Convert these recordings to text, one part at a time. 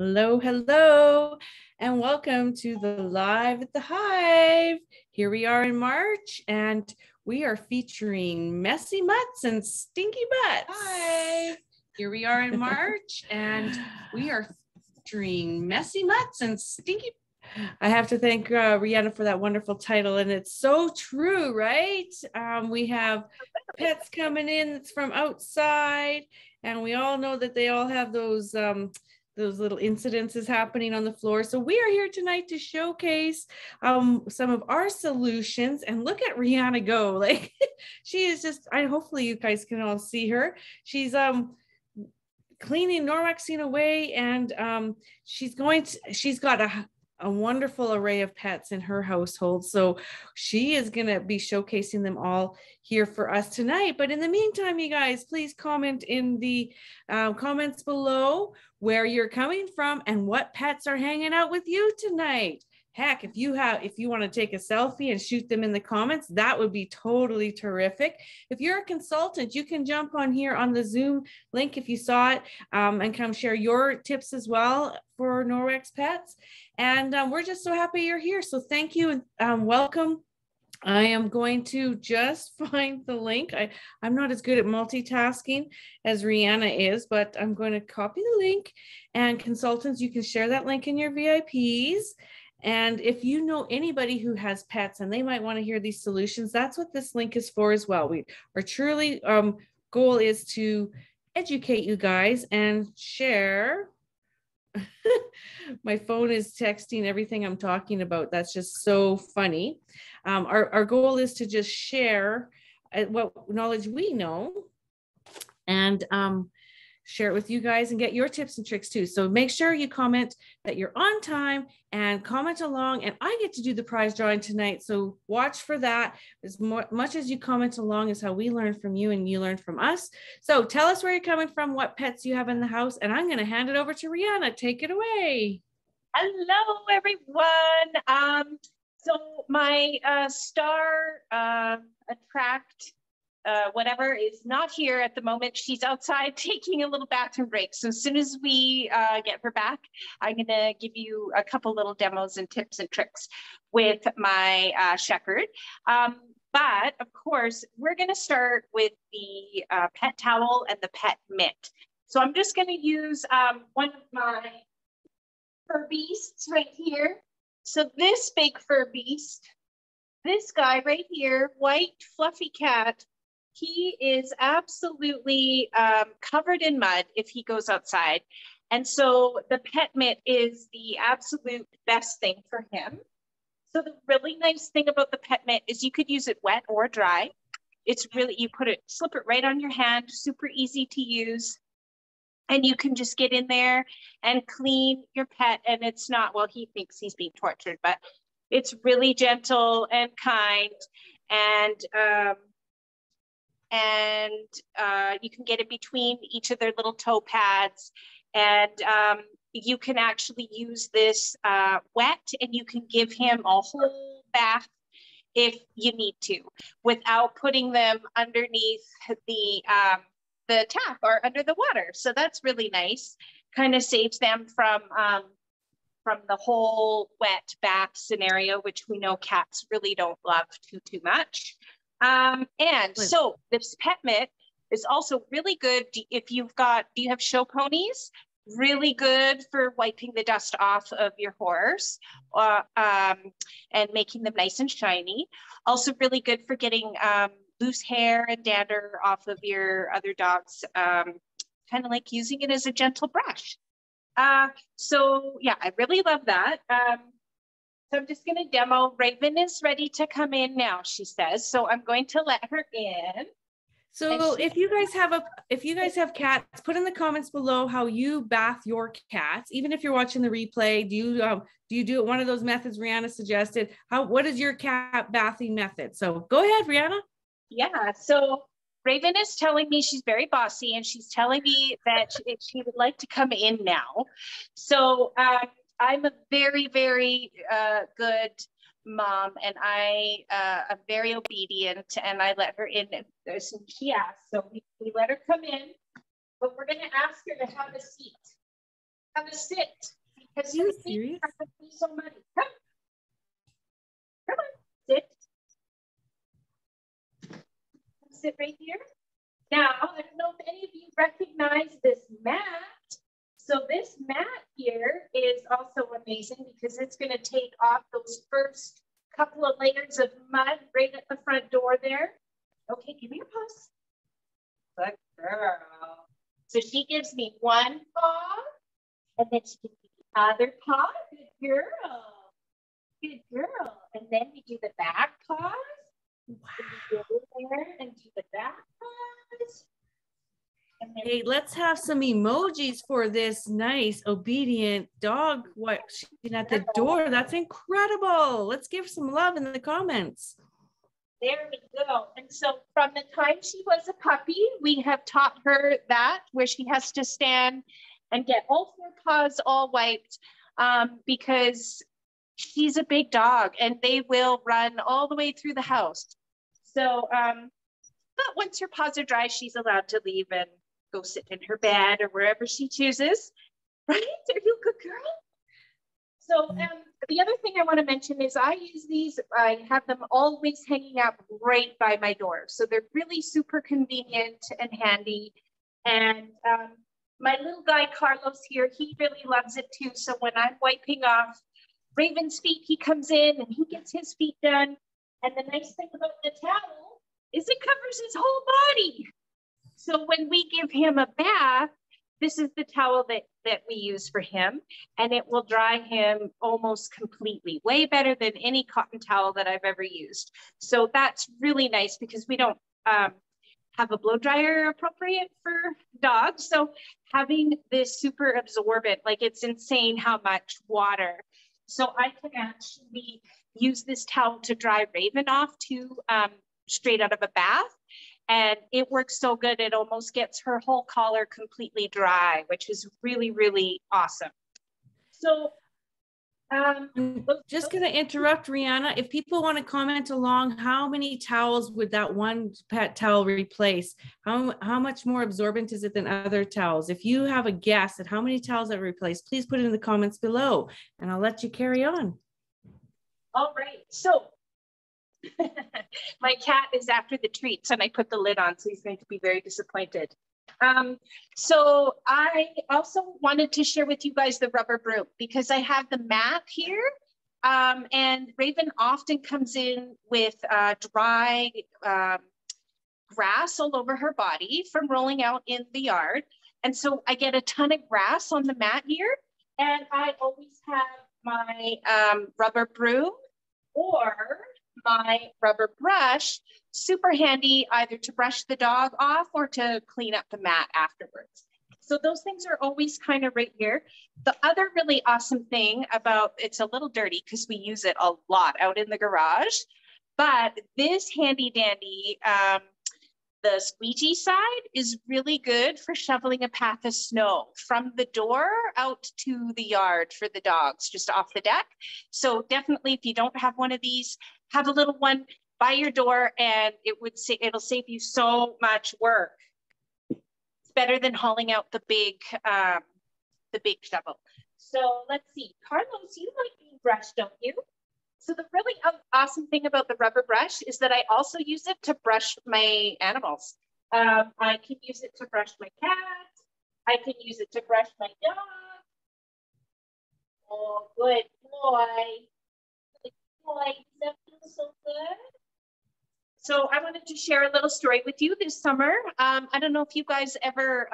Hello, hello, and welcome to the Live at the Hive. Here we are in March, and we are featuring messy mutts and stinky butts. Hi. Here we are in March, and we are featuring messy mutts and stinky. I have to thank Rihanna for that wonderful title, and it's so true, right? We have pets coming in that's from outside, and we all know that they all have those little incidences happening on the floor. So we are here tonight to showcase some of our solutions. And look at Rihanna go. Like she is just, hopefully you guys can all see her. She's cleaning Norwexing away, and she's got a wonderful array of pets in her household. So she is going to be showcasing them all here for us tonight. But in the meantime, you guys, please comment in the comments below where you're coming from and what pets are hanging out with you tonight. Heck, if you want to take a selfie and shoot them in the comments, that would be totally terrific. If you're a consultant, you can jump on here on the Zoom link if you saw it, and come share your tips as well for Norwex pets. And we're just so happy you're here. So thank you and welcome. I am going to just find the link. I'm not as good at multitasking as Rihanna is, but I'm going to copy the link. And consultants, you can share that link in your VIPs. And if you know anybody who has pets and they might want to hear these solutions, that's what this link is for as well. Our truly goal is to educate you guys and share. My phone is texting everything I'm talking about. That's just so funny. Our goal is to just share what knowledge we know and share it with you guys and get your tips and tricks too. So make sure you comment that you're on time and comment along, and I get to do the prize drawing tonight. So watch for that. As much as you comment along is how we learn from you and you learn from us. So tell us where you're coming from, what pets you have in the house, and I'm going to hand it over to Rihanna. Take it away. Hello, everyone. So my star attract whatever is not here at the moment. She's outside taking a little bathroom break. So as soon as we get her back, I'm going to give you a couple little demos and tips and tricks with my shepherd. But of course, we're going to start with the pet towel and the pet mitt. So I'm just going to use one of my fur beasts right here. So this big fur beast, this guy right here, white fluffy cat, he is absolutely covered in mud if he goes outside. And so the pet mitt is the absolute best thing for him. So the really nice thing about the pet mitt is you could use it wet or dry. It's really, slip it right on your hand, super easy to use. And you can just get in there and clean your pet. And it's not, well, he thinks he's being tortured, but it's really gentle and kind. And you can get it between each of their little toe pads. And you can actually use this wet, and you can give him a whole bath if you need to, without putting them underneath the tap or under the water. So that's really nice. Kind of saves them from the whole wet bath scenario, which we know cats really don't love too much. So this pet mitt is also really good if do you have show ponies? Really good for wiping the dust off of your horse and making them nice and shiny. Also really good for getting loose hair and dander off of your other dogs, kind of like using it as a gentle brush. So yeah, I really love that. So I'm just going to demo. Raven is ready to come in now, she says. So I'm going to let her in. So if you guys have cats, put in the comments below how you bath your cats. Even if you're watching the replay, do you do it one of those methods Rihanna suggested? What is your cat bathing method? So go ahead, Rihanna. Yeah. So Raven is telling me she's very bossy, and she's telling me that she would like to come in now. So I'm a very, very good mom, and I am very obedient, and I let her in as soon as she asked. So we let her come in, but we're going to ask her to have a seat. Have a sit. Because Are you serious? So muddy. Come. Come on. Sit. Sit right here. Now, I don't know if any of you recognize this mat. So this mat here is also amazing because it's going to take off those first couple of layers of mud right at the front door there. Okay, give me your paws. Good girl. So she gives me one paw, and then she gives me the other paw. Good girl. Good girl. And then we do the back paws. Wow. Go there and do the back paws. Hey, let's have some emojis for this nice, obedient dog watching at the door. That's incredible. Let's give some love in the comments. There we go. And so from the time she was a puppy, we have taught her that, where she has to stand and get all four paws all wiped, because she's a big dog and they will run all the way through the house. So, but once her paws are dry, she's allowed to leave and go sit in her bed or wherever she chooses. Right? Are you a good girl? So the other thing I want to mention is I use these, I have them always hanging up right by my door. So they're really super convenient and handy. And my little guy, Carlos here, he really loves it too. So when I'm wiping off Raven's feet, he comes in and he gets his feet done. And the nice thing about the towel is it covers his whole body. So when we give him a bath, this is the towel that we use for him, and it will dry him almost completely, way better than any cotton towel that I've ever used. So that's really nice because we don't have a blow dryer appropriate for dogs. So having this super absorbent, like it's insane how much water. So I can actually use this towel to dry Raven off too, straight out of a bath. And it works so good, it almost gets her whole collar completely dry, which is really, really awesome. So I'm just going to interrupt, Rihanna. If people want to comment along, how many towels would that one pet towel replace? How much more absorbent is it than other towels? If you have a guess at how many towels that replace, please put it in the comments below, and I'll let you carry on. All right. So my cat is after the treats and I put the lid on, so he's going to be very disappointed. So I also wanted to share with you guys the rubber broom because I have the mat here, and Raven often comes in with dry grass all over her body from rolling out in the yard. And so I get a ton of grass on the mat here, and I always have my rubber broom or my rubber brush, super handy either to brush the dog off or to clean up the mat afterwards. So those things are always kind of right here. The other really awesome thing about, it's a little dirty because we use it a lot out in the garage, but this handy dandy, the squeegee side is really good for shoveling a path of snow from the door out to the yard for the dogs, just off the deck. So definitely, if you don't have one of these, have a little one by your door, and it'll save you so much work. It's better than hauling out the big shovel. So let's see, Carlos, you like being brushed, don't you? So the really awesome thing about the rubber brush is that I also use it to brush my animals. I can use it to brush my cat. I can use it to brush my dog. Oh, good boy. Good boy. Does that feel so good? So I wanted to share a little story with you this summer. I don't know if you guys ever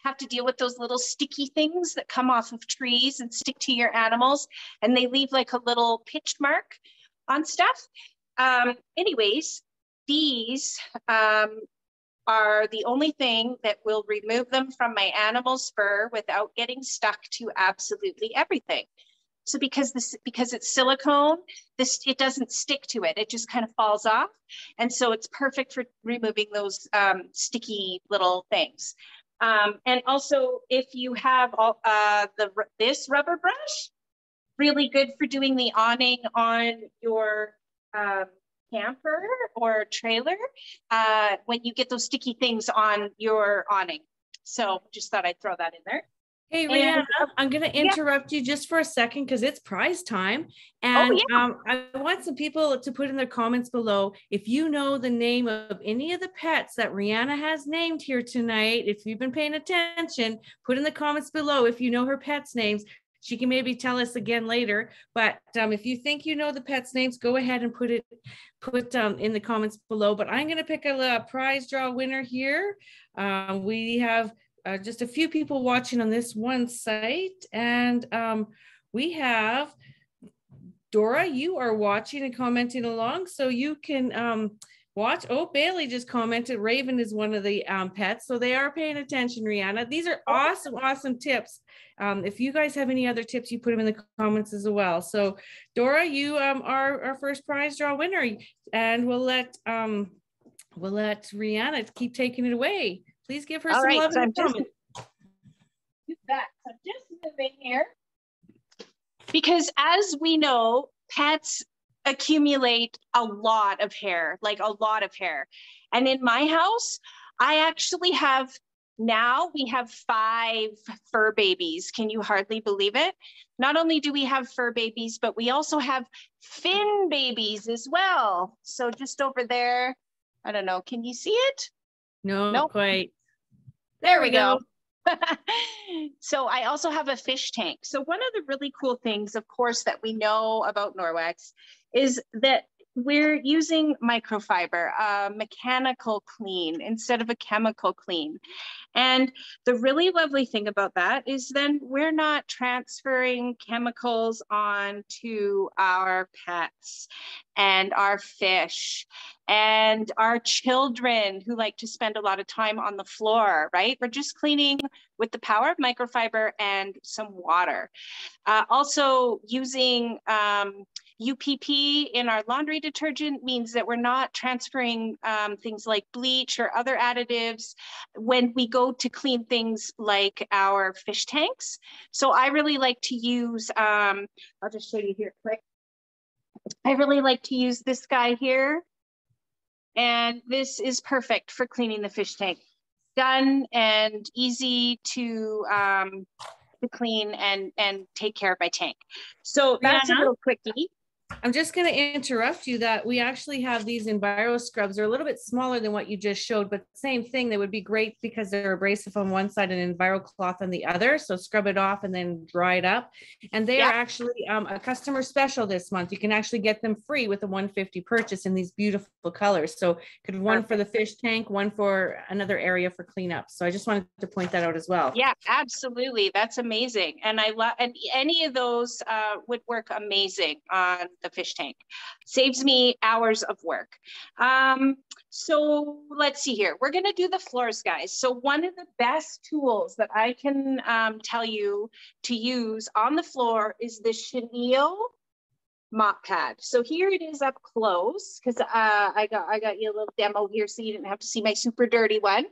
have to deal with those little sticky things that come off of trees and stick to your animals, and they leave like a little pitch mark on stuff. Anyways, these are the only thing that will remove them from my animal's fur without getting stuck to absolutely everything. So because it's silicone, it doesn't stick to it. It just kind of falls off. And so it's perfect for removing those sticky little things. And also, if you have this rubber brush, really good for doing the awning on your camper or trailer when you get those sticky things on your awning. So just thought I'd throw that in there. Hey, And Rihanna, I'm going to yeah, interrupt you just for a second because it's prize time. oh And yeah. I want some people to put in their comments below if you know the name of any of the pets that Rihanna has named here tonight. If you've been paying attention, put in the comments below if you know her pets' names. She can maybe tell us again later. But if you think you know the pets' names, go ahead and put in the comments below. But I'm going to pick a prize draw winner here. We have just a few people watching on this one site. And we have Dora, you are watching and commenting along, so you can watch. Oh, Bailey just commented Raven is one of the pets, so they are paying attention, Rihanna. These are awesome, awesome tips. If you guys have any other tips, you put them in the comments as well. So Dora, you are our first prize draw winner, and we'll let Rihanna keep taking it away. Please give her some love in the comments. I'm just moving here. Because as we know, pets accumulate a lot of hair, like a lot of hair. And in my house, I actually have, now we have 5 fur babies. Can you hardly believe it? Not only do we have fur babies, but we also have fin babies as well. So just over there, I don't know, can you see it? No, nope. Quite. There we go. So I also have a fish tank. So one of the really cool things, of course, that we know about Norwex is that we're using microfiber, mechanical clean instead of a chemical clean. And the really lovely thing about that is then we're not transferring chemicals onto our pets and our fish and our children who like to spend a lot of time on the floor, right? We're just cleaning with the power of microfiber and some water. Also using UPP in our laundry detergent means that we're not transferring things like bleach or other additives when we go to clean things like our fish tanks. So I really like to use, I'll just show you here quick. I really like to use this guy here. And this is perfect for cleaning the fish tank. Done and easy to clean and take care of my tank. So that's a little quickie. I'm just going to interrupt you that we actually have these Enviro scrubs. They're a little bit smaller than what you just showed, but same thing. They would be great because they're abrasive on one side and Enviro cloth on the other. So scrub it off and then dry it up. And they are actually a customer special this month. You can actually get them free with a $150 purchase in these beautiful colors. So could one for the fish tank, one for another area for cleanup. So I just wanted to point that out as well. Yeah, absolutely. That's amazing. And I love, and any of those would work amazing on the fish tank. Saves me hours of work. So let's see here. We're going to do the floors, guys. So one of the best tools that I can tell you to use on the floor is the chenille mop pad. So here it is up close because I got you a little demo here so you didn't have to see my super dirty one.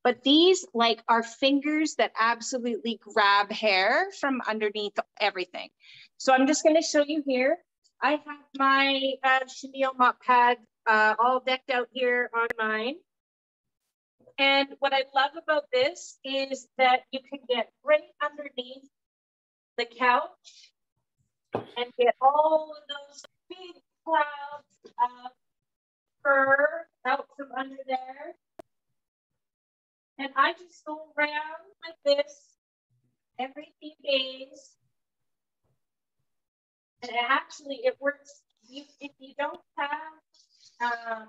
But these like are fingers that absolutely grab hair from underneath everything. So I'm just going to show you here. I have my chenille mop pad all decked out here on mine. And what I love about this is that you can get right underneath the couch and get all of those big clouds of fur out from under there. And I just go around like this every few days. And actually it works if you don't have,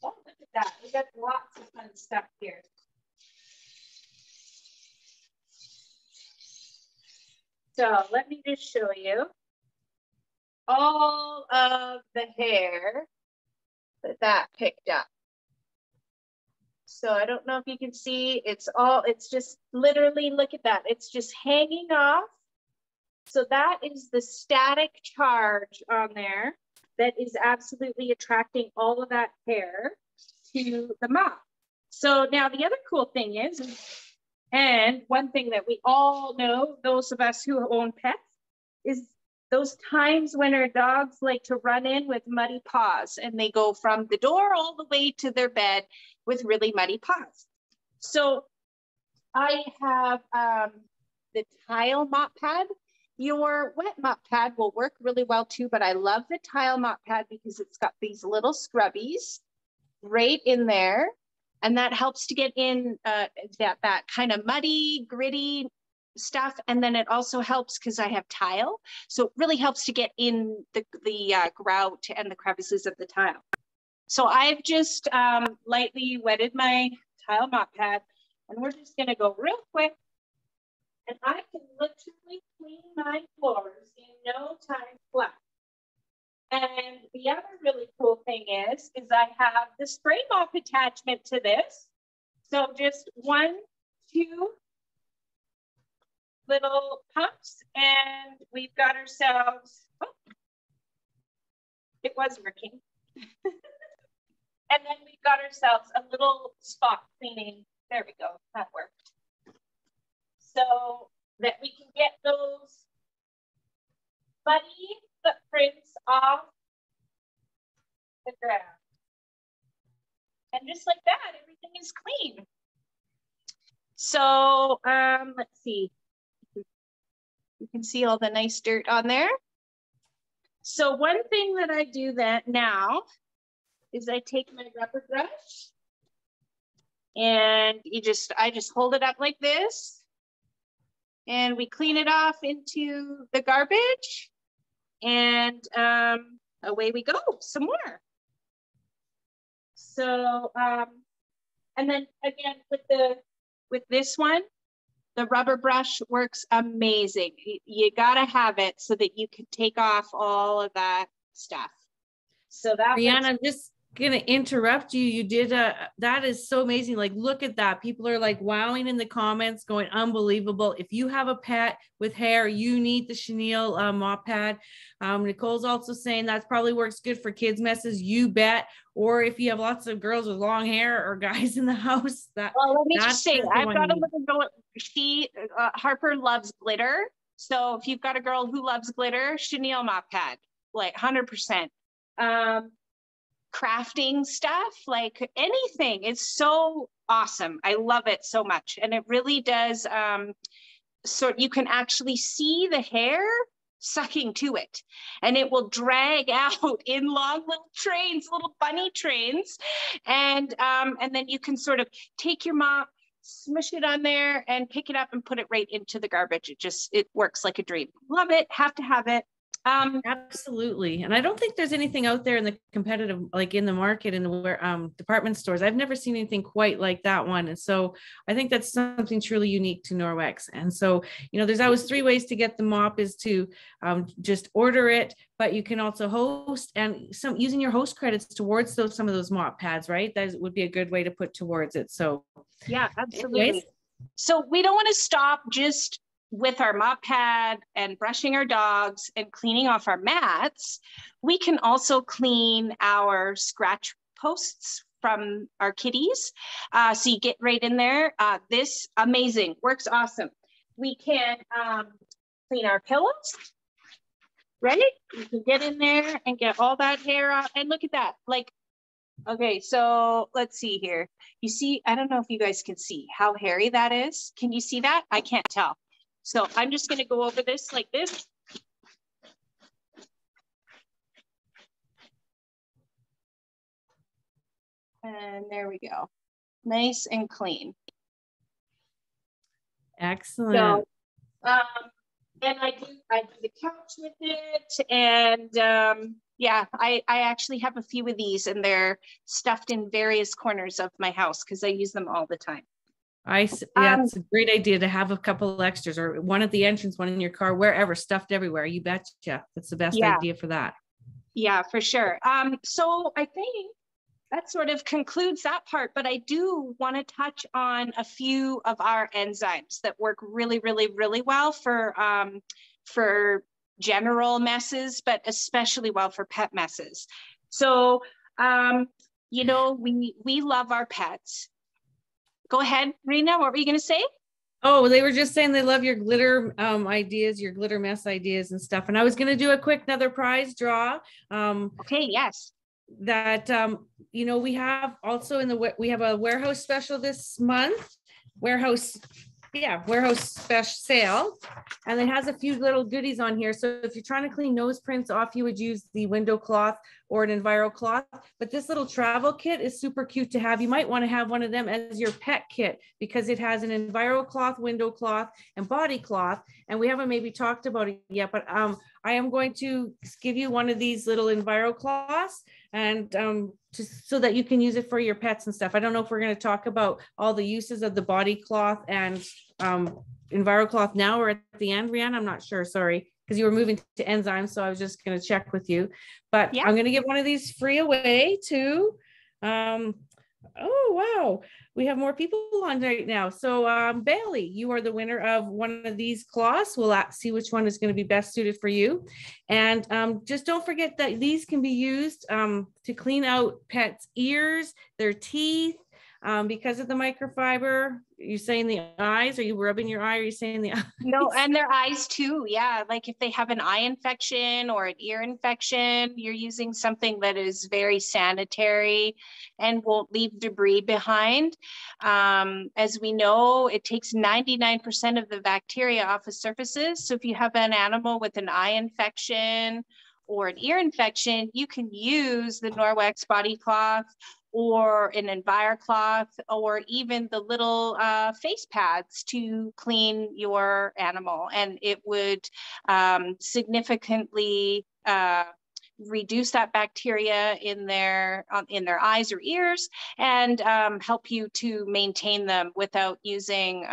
oh, look at that. We got lots of fun stuff here. So let me just show you all of the hair that picked up. So I don't know if you can see, it's just literally, look at that. It's just hanging off. So that is the static charge on there that is absolutely attracting all of that hair to the mop. So now the other cool thing is, and one thing that we all know, those of us who own pets, is those times when our dogs like to run in with muddy paws and they go from the door all the way to their bed with really muddy paws. So I have the tile mop pad. Your wet mop pad will work really well too, but I love the tile mop pad because it's got these little scrubbies right in there. And that helps to get in that kind of muddy, gritty stuff. And then it also helps because I have tile. So it really helps to get in the grout and the crevices of the tile. So I've just lightly wetted my tile mop pad, and we're just gonna go real quick. And I can literally clean my floors in no time flat. And the other really cool thing is I have the spray mop attachment to this. So just 1, 2 little pumps, and we've got ourselves, oh, it was working. And then we've got ourselves a little spot cleaning. There we go, that worked. So that we can get those muddy footprints off the ground. And just like that, everything is clean. So let's see. You can see all the nice dirt on there. So one thing that I do that now is I take my rubber brush and I just hold it up like this. And we clean it off into the garbage, and away we go, some more. So, and then again with this one, the rubber brush works amazing. You gotta have it so that you can take off all of that stuff. So that Brianna, I'm just gonna interrupt you. You did that is so amazing. Like, look at that. People are like wowing in the comments, going unbelievable. If you have a pet with hair, you need the chenille mop pad. Nicole's also saying that probably works good for kids messes. You bet. Or if you have lots of girls with long hair or guys in the house, that. Well, let me just say, I've got a little girl. Harper loves glitter. So if you've got a girl who loves glitter, chenille mop pad, like 100%. Crafting stuff, like anything, it's so awesome. I love it so much. And it really does, you can actually see the hair sucking to it, and it will drag out in long little trains, little bunny trains. And then you can sort of take your mop, smush it on there and pick it up and put it right into the garbage. It works like a dream. Love it, have to have it. Absolutely. And I don't think there's anything out there in the competitive, like in the market, in the department stores. I've never seen anything quite like that one. And so I think that's something truly unique to Norwex. And so, there's always 3 ways to get the mop is to just order it, but you can also host, and using your host credits towards some of those mop pads, right? That would be a good way to put towards it. So yeah, absolutely. Anyways. So we don't want to stop just with our mop pad and brushing our dogs and cleaning off our mats. We can also clean our scratch posts from our kitties. So you get right in there. This amazing, works awesome. We can clean our pillows, right? You can get in there and get all that hair out. And look at that, like, okay, so let's see here. You see, I don't know if you guys can see how hairy that is. Can you see that? I can't tell. So I'm just going to go over this like this. And there we go. Nice and clean. Excellent. So, and I do the couch with it. And yeah, I actually have a few of these, and they're stuffed in various corners of my house because I use them all the time. Yeah, it's a great idea to have a couple of extras, or one at the entrance, one in your car, wherever, stuffed everywhere. You betcha. That's the best idea for that. Yeah, for sure. So I think that sort of concludes that part, but I do want to touch on a few of our enzymes that work really, really, really well for general messes, but especially well for pet messes. So, we love our pets. Go ahead, Rena, what were you going to say? Oh, they were just saying they love your glitter ideas, your glitter mess ideas and stuff. And I was going to do a quick another prize draw. Okay, yes. That, we have also we have a warehouse special this month. Warehouse yeah, warehouse special sale, and it has a few little goodies on here. So if you're trying to clean nose prints off, you would use the window cloth or an Enviro cloth. But this little travel kit is super cute to have. You might want to have one of them as your pet kit because it has an Enviro cloth, window cloth, and body cloth. And we haven't maybe talked about it yet, but I am going to give you one of these little Enviro cloths, and just so that you can use it for your pets and stuff. I don't know if we're going to talk about all the uses of the body cloth and Enviro cloth now or at the end, Rihanna. I'm not sure, sorry, because you were moving to enzymes, so I was just going to check with you. But yeah, I'm going to give one of these free away to oh wow, we have more people on right now. So Bailey, you are the winner of one of these cloths. We'll see which one is going to be best suited for you. And just don't forget that these can be used to clean out pets' ears, their teeth, because of the microfiber. You're saying the eyes? Are you rubbing your eye? Or are you saying the eyes? No, and their eyes too. Yeah, like if they have an eye infection or an ear infection, you're using something that is very sanitary and won't leave debris behind. As we know, it takes 99% of the bacteria off of surfaces. So if you have an animal with an eye infection or an ear infection, you can use the Norwex body cloth or an Enviro cloth, or even the little face pads to clean your animal. And it would significantly reduce that bacteria in their eyes or ears, and help you to maintain them without using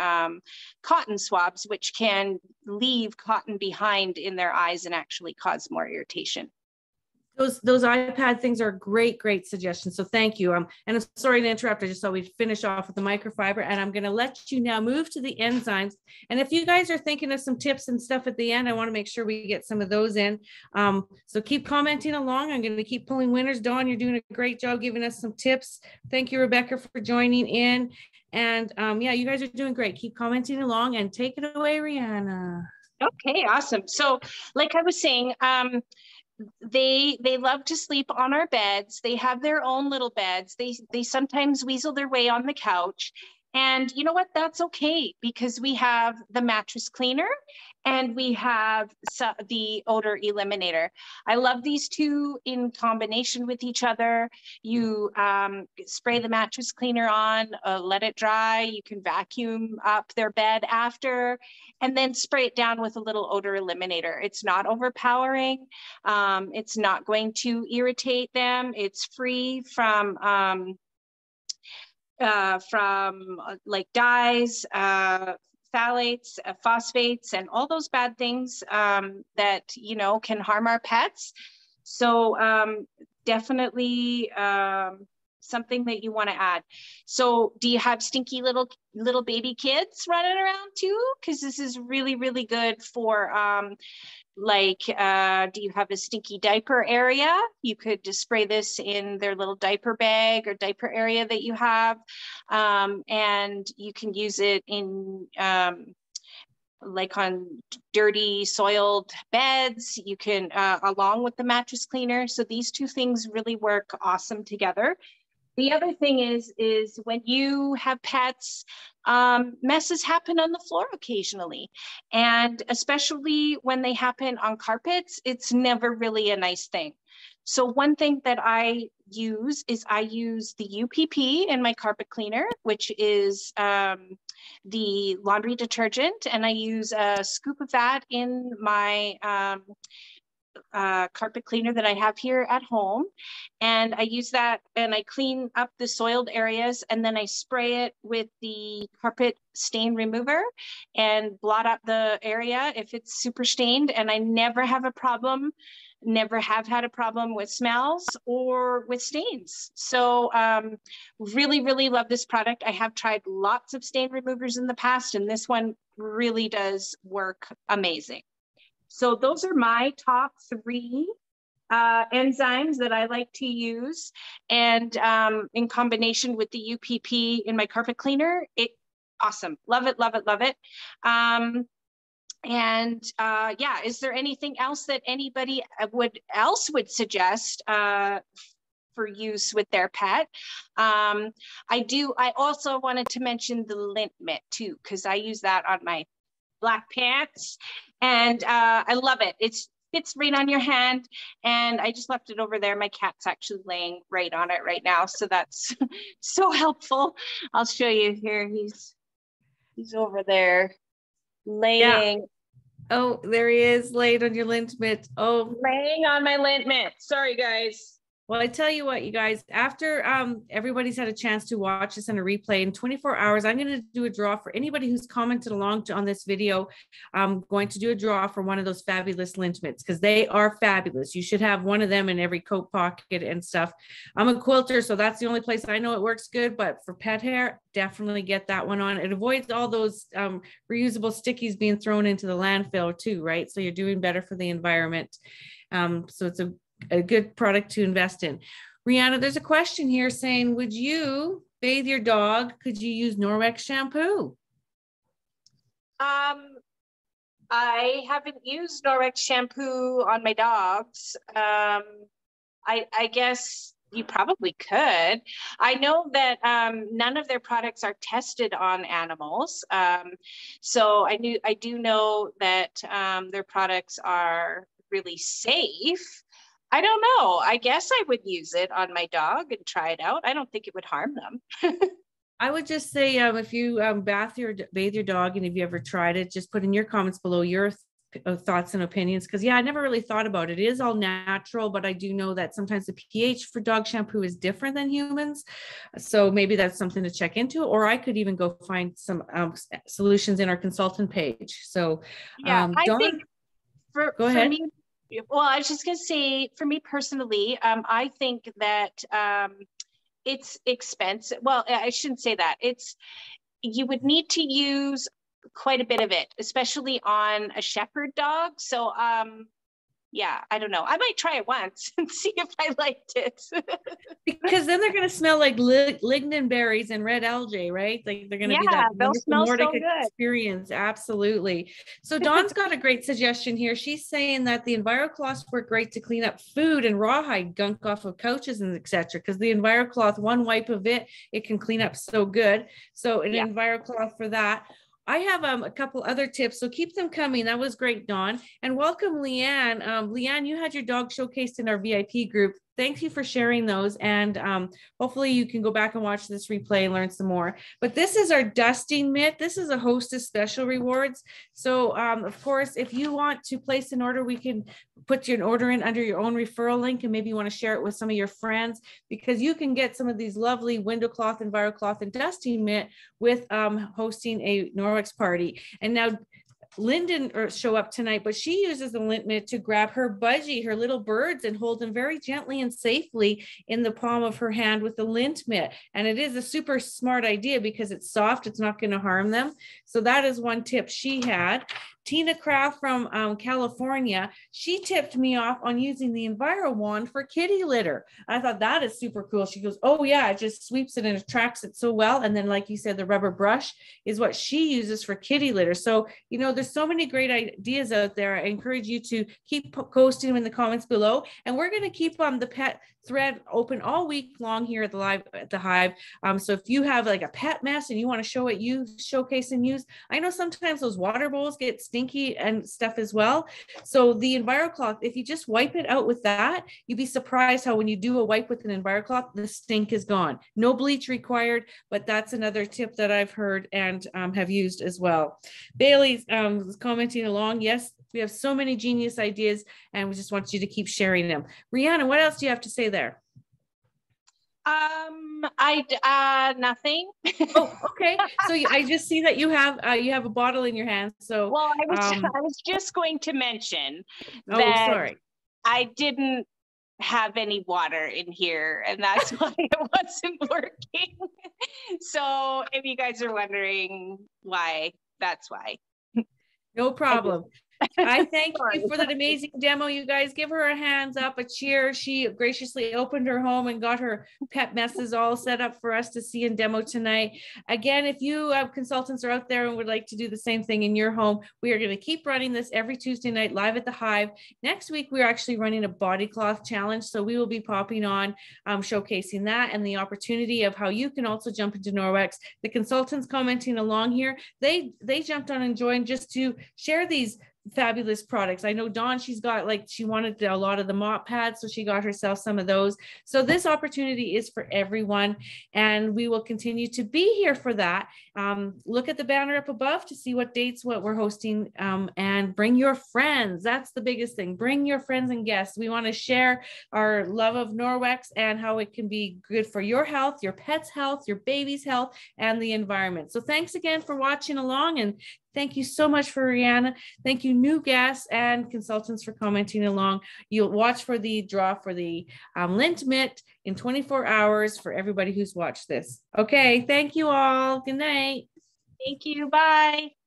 cotton swabs, which can leave cotton behind in their eyes and actually cause more irritation. Those iPad things are great suggestions. So thank you. And I'm sorry to interrupt. I just thought we'd finish off with the microfiber, and I'm going to let you now move to the enzymes. And if you guys are thinking of some tips and stuff at the end, I want to make sure we get some of those in. So keep commenting along. I'm going to keep pulling winners. Dawn, you're doing a great job giving us some tips. Thank you, Rebecca, for joining in. And yeah, you guys are doing great. Keep commenting along, and take it away, Rihanna. Okay, awesome. So like I was saying, they love to sleep on our beds. They have their own little beds. They sometimes weasel their way on the couch. And you know what? That's okay, because we have the mattress cleaner and we have the odor eliminator. I love these two in combination with each other. You spray the mattress cleaner on, let it dry. You can vacuum up their bed after, and then spray it down with a little odor eliminator. It's not overpowering. It's not going to irritate them. It's free from like dyes, phthalates, phosphates, and all those bad things that, you know, can harm our pets. So definitely something that you want to add. So do you have stinky little baby kids running around too? Because this is really good for do you have a stinky diaper area? You could just spray this in their little diaper bag or diaper area that you have. And you can use it in like on dirty soiled beds. You can along with the mattress cleaner. So these two things really work awesome together. The other thing is when you have pets, messes happen on the floor occasionally. And especially when they happen on carpets, it's never really a nice thing. So one thing that I use is I use the UPP in my carpet cleaner, which is the laundry detergent. And I use a scoop of that in my carpet cleaner that I have here at home. And I use that and I clean up the soiled areas, and then I spray it with the carpet stain remover and blot out the area if it's super stained. And I never have a problem, never have had a problem with smells or with stains. So really love this product. I have tried lots of stain removers in the past, and this one really does work amazing. So those are my top 3 enzymes that I like to use. And in combination with the UPP in my carpet cleaner, awesome. Love it. Yeah, is there anything else that anybody would suggest for use with their pet. I also wanted to mention the lint mitt too, because I use that on my black pants, and I love it. It fits right on your hand, and I just left it over there. My cat's actually laying right on it right now, so that's so helpful. I'll show you here. He's over there laying. Yeah. Oh, there he is, laid on your lint mitt. Oh, laying on my lint mitt. Sorry, guys. well, I tell you what, you guys, after everybody's had a chance to watch this in a replay in 24 hours, I'm going to do a draw for anybody who's commented along on this video. I'm going to do a draw for one of those fabulous lint mitts because they are fabulous. You should have one of them in every coat pocket and stuff. I'm a quilter, so that's the only place I know it works good. But for pet hair, definitely get that one on. It avoids all those reusable stickies being thrown into the landfill too, right? So you're doing better for the environment. So it's a good product to invest in. Rihanna, there's a question here saying, would you bathe your dog? Could you use Norwex shampoo? I haven't used Norwex shampoo on my dogs. I guess you probably could. I know that none of their products are tested on animals. So I do know that their products are really safe. I don't know. I guess I would use it on my dog and try it out. I don't think it would harm them. I would just say if you bathe your dog and if you ever tried it, just put in your comments below your thoughts and opinions. Because yeah, I never really thought about it. It is all natural, but I do know that sometimes the pH for dog shampoo is different than humans. So maybe that's something to check into, or I could even go find some solutions in our consultant page. So yeah, I think go ahead. For me, well, I was just going to say, for me personally, I think that it's expensive. Well, I shouldn't say that. You would need to use quite a bit of it, especially on a shepherd dog. So yeah, I don't know. I might try it once and see if I liked it. Because then they're going to smell like lignan berries and red algae, right? Like they're going to be that wonderful Nordic experience. Absolutely. So Dawn's got a great suggestion here. She's saying that the EnviroCloths work great to clean up food and rawhide gunk off of couches and etc. Because the EnviroCloth, one wipe of it, it can clean up so good. So an EnviroCloth for that. I have a couple other tips, so keep them coming. That was great, Dawn. And welcome, Leanne. Leanne, you had your dog showcased in our VIP group. Thank you for sharing those. And hopefully you can go back and watch this replay and learn some more. But this is our dusting mitt. This is a Hostess special rewards. So of course, if you want to place an order, we can put your order in under your own referral link, and maybe you want to share it with some of your friends, because you can get some of these lovely window cloth, EnviroCloth, and dusting mitt with hosting a Norwex party. And now Lyndon show up tonight, but she uses the lint mitt to grab her budgie, her little birds, and hold them very gently and safely in the palm of her hand with the lint mitt. And it is a super smart idea because it's soft. It's not going to harm them. So that is one tip she had. Tina Kraft from California, she tipped me off on using the Enviro wand for kitty litter. I thought that is super cool. She goes, oh yeah, it just sweeps it and attracts it so well. And then like you said, the rubber brush is what she uses for kitty litter. So, you know, there's so many great ideas out there. I encourage you to keep posting them in the comments below. And we're going to keep the pet thread open all week long here at the Hive. So if you have like a pet mess and you want to show it, you showcase and use. I know sometimes those water bowls get stinky and stuff as well. So the EnviroCloth, if you just wipe it out with that, you'd be surprised how when you do a wipe with an EnviroCloth, the stink is gone. No bleach required, but that's another tip that I've heard and have used as well. Bailey's commenting along. Yes, we have so many genius ideas and we just want you to keep sharing them. Rihanna, what else do you have to say there? Nothing. Oh, okay. So I just see that you have a bottle in your hand. So well, I was just going to mention that sorry. I didn't have any water in here, and that's why it wasn't working. So if you guys are wondering why, that's why. No problem. I thank you for that amazing demo. You guys give her a hands up, a cheer. She graciously opened her home and got her pet messes all set up for us to see and demo tonight. Again, if you consultants are out there and would like to do the same thing in your home, we are going to keep running this every Tuesday night live at the Hive. Next week, we're actually running a body cloth challenge. So we will be popping on, showcasing that and the opportunity of how you can also jump into Norwex. The consultants commenting along here, they jumped on and joined just to share these fabulous products. I know Dawn, she wanted a lot of the mop pads, so she got herself some of those. So this opportunity is for everyone, and we will continue to be here for that. Look at the banner up above to see what dates, what we're hosting, and bring your friends. That's the biggest thing. Bring your friends and guests. We want to share our love of Norwex and how it can be good for your health, your pet's health, your baby's health, and the environment. So thanks again for watching along, and thank you so much for Rihanna. Thank you, new guests and consultants, for commenting along. You'll watch for the draw for the lint mitt in 24 hours for everybody who's watched this. Okay, thank you all. Good night. Thank you. Bye.